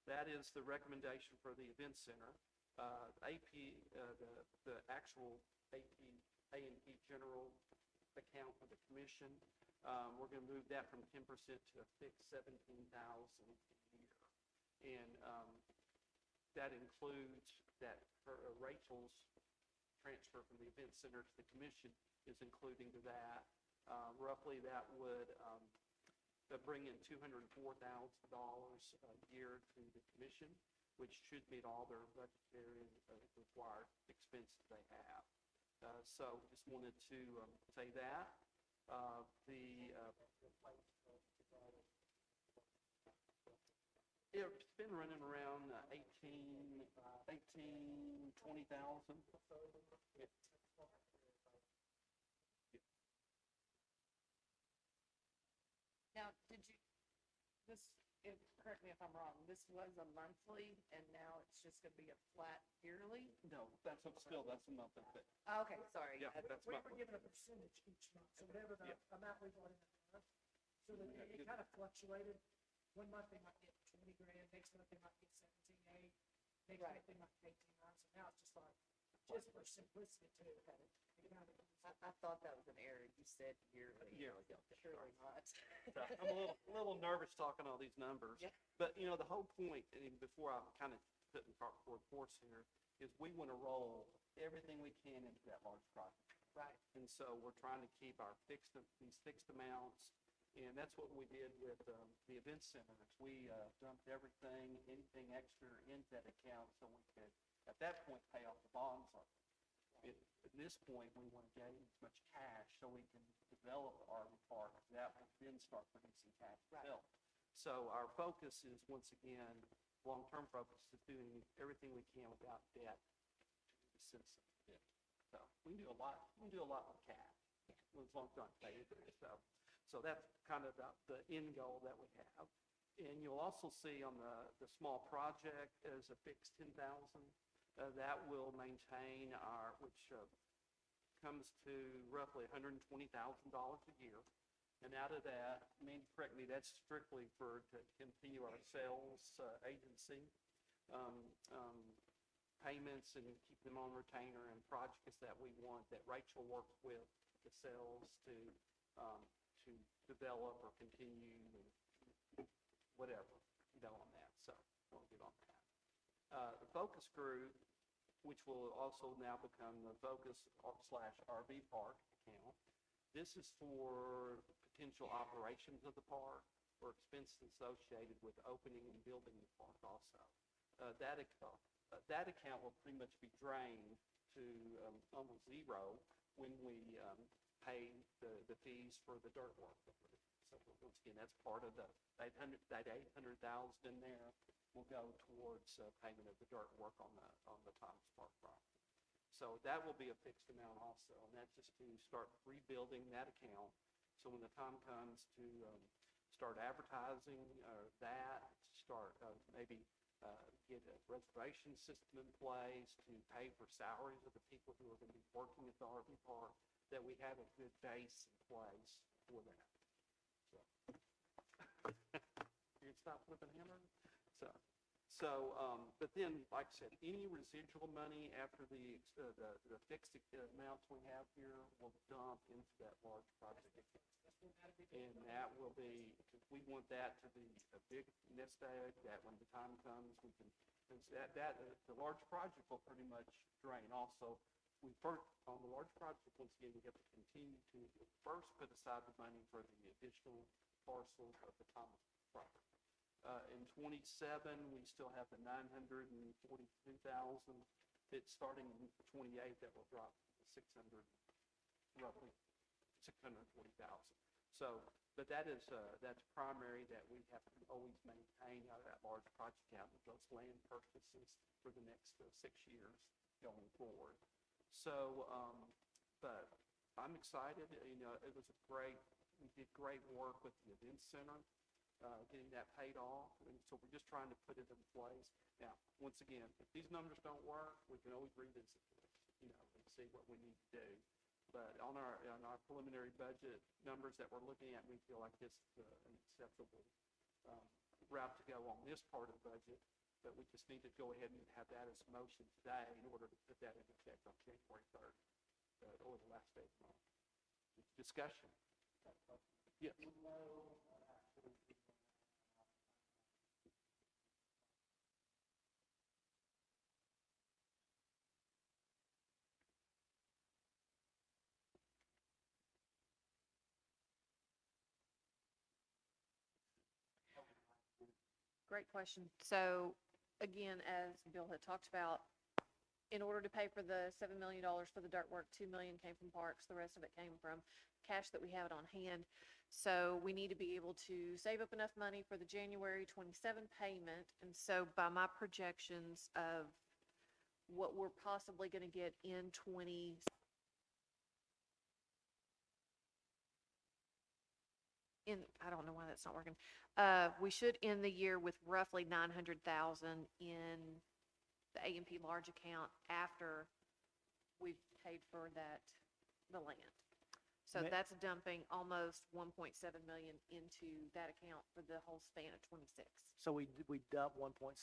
that is the recommendation for the event center. The actual A&P general account of the commission, we're going to move that from 10% to a fixed $17,000 a year. And that includes that Rachel's transfer from the event center to the commission is including to that. Roughly that would bring in $204,000 a year to the commission, which should meet all their budgetary required expenses they have. So just wanted to say that. It's been running around 20,000. Now, correct me if I'm wrong, this was a monthly and now it's just gonna be a flat yearly? No, that's still, that's a monthly fee. Okay, sorry. Yeah, that's We monthly. were given a percentage each month, so whatever the Yeah. amount we brought in that month. So that it kind of fluctuated. One month they might get 20 grand, next month they might get 17.8, next Right. month they might get 18.9. So now it's just like, just for simplicity too. It kind of, I thought that was an error. You said yearly. Yearly, yeah. Surely not. So I'm a little nervous talking all these numbers. Yeah. But, you know, the whole point, and before I'm kind of putting the cart before the horse here, is we want to roll everything we can into that large project. Right. And so we're trying to keep these fixed amounts, and that's what we did with the event centers. We dumped anything extra into that account so we could, at that point, pay off the bonds on it. At this point, we want to gain as much cash so we can develop the RV park. That will then start producing cash to build. So our focus is, once again, long-term focus is doing everything we can without debt to the citizens. So we can do a lot. We can do a lot with cash, as long as not paying for it. So that's kind of the end goal that we have. And you'll also see on the small project as a fixed 10,000. That will maintain which comes to roughly $120,000 a year. And out of that, correct me, that's strictly to continue our sales agency payments and keep them on retainer, and projects that we want that Rachel works with the sales to develop or continue whatever, on that. So we'll get on that. The focus group, which will also now become the focus / RV park account. This is for potential operations of the park or expenses associated with opening and building the park also. That account will pretty much be drained to almost zero when we pay the fees for the dirt work. So once again, that's part of that 800,000 in there will go towards payment of the dirt work on the Thomas Park property. So that will be a fixed amount also, and that's just to start rebuilding that account. So when the time comes to start advertising start maybe get a reservation system in place to pay for salaries of the people who are going to be working at the RV park, that we have a good base in place for that. So you can stop flipping hammer. But then, like I said, any residual money after the fixed amounts we have here will dump into that large project account. And that will be, because we want that to be a big nest egg that when the time comes, we can, the large project will pretty much drain. Also, on the large project, once again, we have to continue to first put aside the money for the additional parcels of the Thomas property. In 27, we still have the 942,000. It's starting in 28 that will drop to roughly 640,000. So, but that's primary that we have to always maintain out of that large project account with those land purchases for the next 6 years going forward. So, but I'm excited. You know, we did great work with the event center. Getting that paid off, and so we're just trying to put it in place. Now, once again, if these numbers don't work, we can always revisit this, and see what we need to do. But on our preliminary budget numbers that we're looking at, we feel like this is an acceptable route to go on this part of the budget. But we just need to go ahead and have that as a motion today in order to put that into effect on January 3rd, or the last day of the month. Discussion. Yes. Great question. So again, as Bill had talked about, in order to pay for the $7 million for the dirt work, 2 million came from parks, the rest of it came from cash that we had on hand. So we need to be able to save up enough money for the January 27 payment. And so by my projections of what we're possibly going to get in I don't know why that's not working. We should end the year with roughly 900,000 in the A&P large account after we've paid for the land. So Ma- that's dumping almost 1.7 million into that account for the whole span of 26. So we dump 1.7,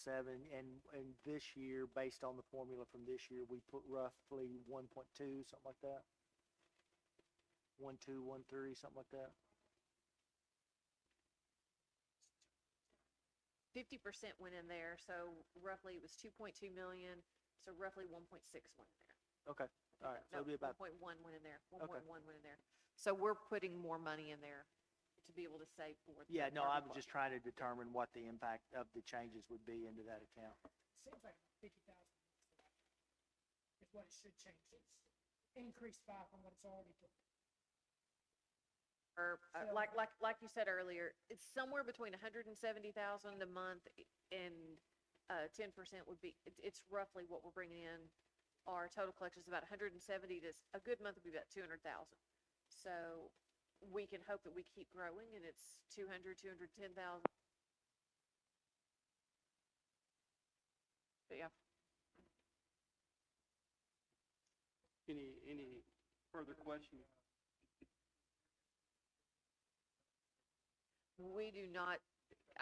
and this year, based on the formula from this year, we put roughly 1.2, something like that? 1.2, 1.3, something like that? 50% went in there, so roughly it was 2.2 million, so roughly 1.6 went in there. Okay, all right, so No, it'll be about, 1.1 went in there, 1.1 went in there. So we're putting more money in there to be able to save for. the yeah, no, I Park was just Club. trying to determine what the impact of the changes would be into that account. Seems like 50,000 is what it should change. It's increased by from what it's already put. Or, So- like you said earlier, it's somewhere between 170,000 a month and 10% would be, it's roughly what we're bringing in. Our total collection is about 170 to, a good month would be about 200,000. So we can hope that we keep growing and it's 210,000. But yeah, Any further questions? we do not,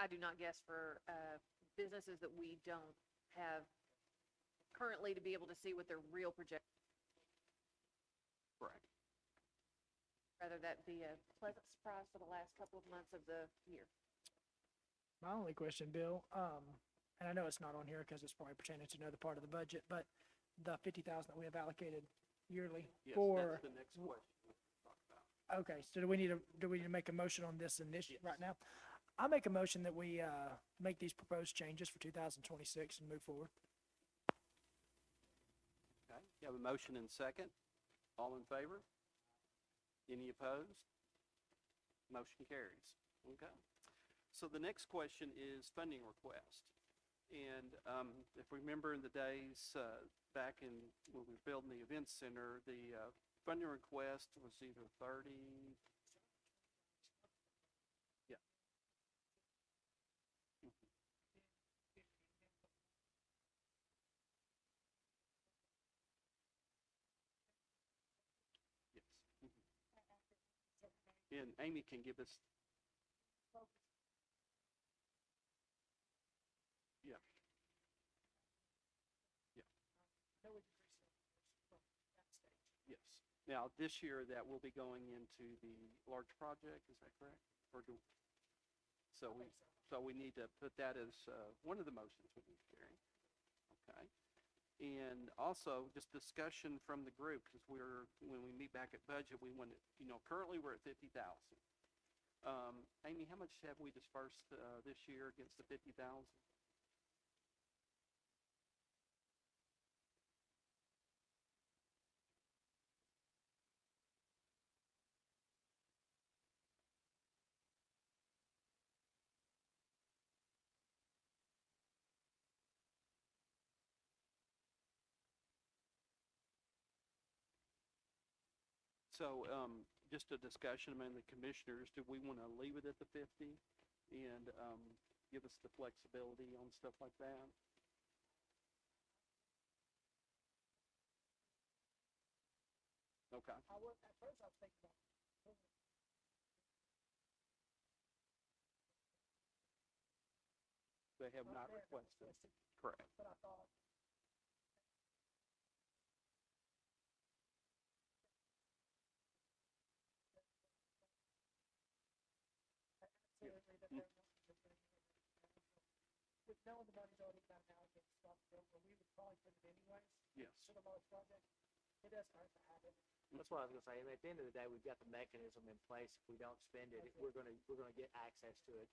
I do not guess for businesses that we don't have currently to be able to see what their real project, Correct. rather that be a pleasant surprise for the last couple of months of the year. My only question, Bill, and I know it's not on here because it's probably pertaining to another part of the budget, but the 50,000 that we have allocated yearly Yes, for, that's the next question we'll talk about. okay, so do we need to make a motion on this right now? I make a motion that we, make these proposed changes for 2026 and move forward. Okay, you have a motion and second. All in favor? Any opposed? Motion carries. Okay. So the next question is funding request. And if we remember in the days back in when we were building the event center, the funding request was either 30. Yeah. Yes. And Amy can give us. Yeah. Yeah. Yes. Now, this year, that will be going into the large project, is that correct? Or do, so we need to put that as one of the motions we need to carry. Okay. And also, just discussion from the group, because when we meet back at budget, we want to, currently we're at 50,000. Amy, how much have we dispersed this year against the 50,000? So, just a discussion among the commissioners, do we want to leave it at the 50 and give us the flexibility on stuff like that? Okay. At first I was thinking about. They have not requested. Correct. But I thought. Seriously, that they're not. With knowing the money's already got allocated stuff, we would probably put it anyways. Yes. To the large project. It doesn't hurt to have it. That's what I was gonna say, and at the end of the day, we've got the mechanism in place. If we don't spend it, we're gonna get access to it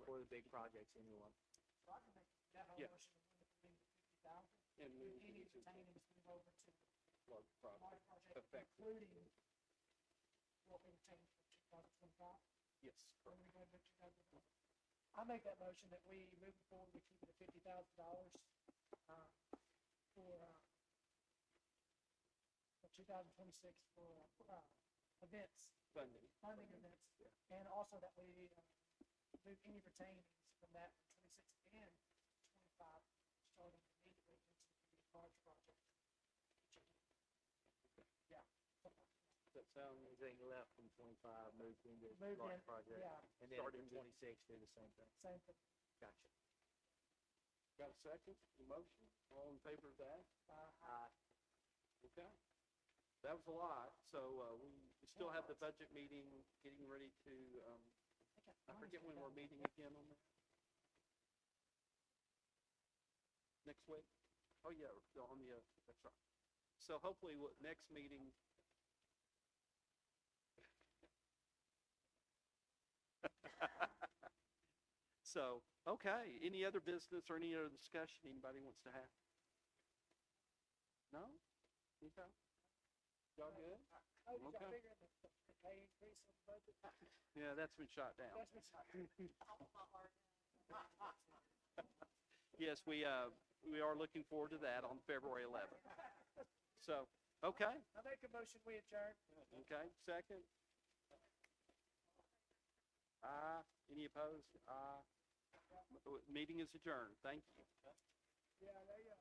for the big projects anyway. So I can make that whole Yeah. motion. 50,000. And move Any into retainings move over to large project. large project, Effective. including what we retained for 2025. Yes, When correct. we go to 2025. I make that motion that we move forward, we keep it at $50,000, for 2026 for, events, Funding. funding events. And also that we, move any retainings from that for 26 and 25, starting immediately into the large project. Yeah. something like that. Does that sound, Anything left from 25 moved into Moved large in, project? yeah, And then Starting in to- 26, do the same thing? same thing. Gotcha. got a second, motion? All in favor of that? Okay. That was a lot, so, we still have the budget meeting, getting ready to, I forget when we're meeting again on that. Next week? Oh, yeah, on the, that's right. So hopefully, next meeting. So, okay, any other business or any other discussion anybody wants to have? No? Okay. Y'all good? Oh, did y'all Okay. figure the pay increase in the budget? Yeah, that's been shot down. That's what's. Yes, we are looking forward to that on February 11th. So, okay, I make a motion, we adjourn. okay, second. Aye. Any opposed? Aye. Meeting is adjourned. Thank you. Yeah, there you go.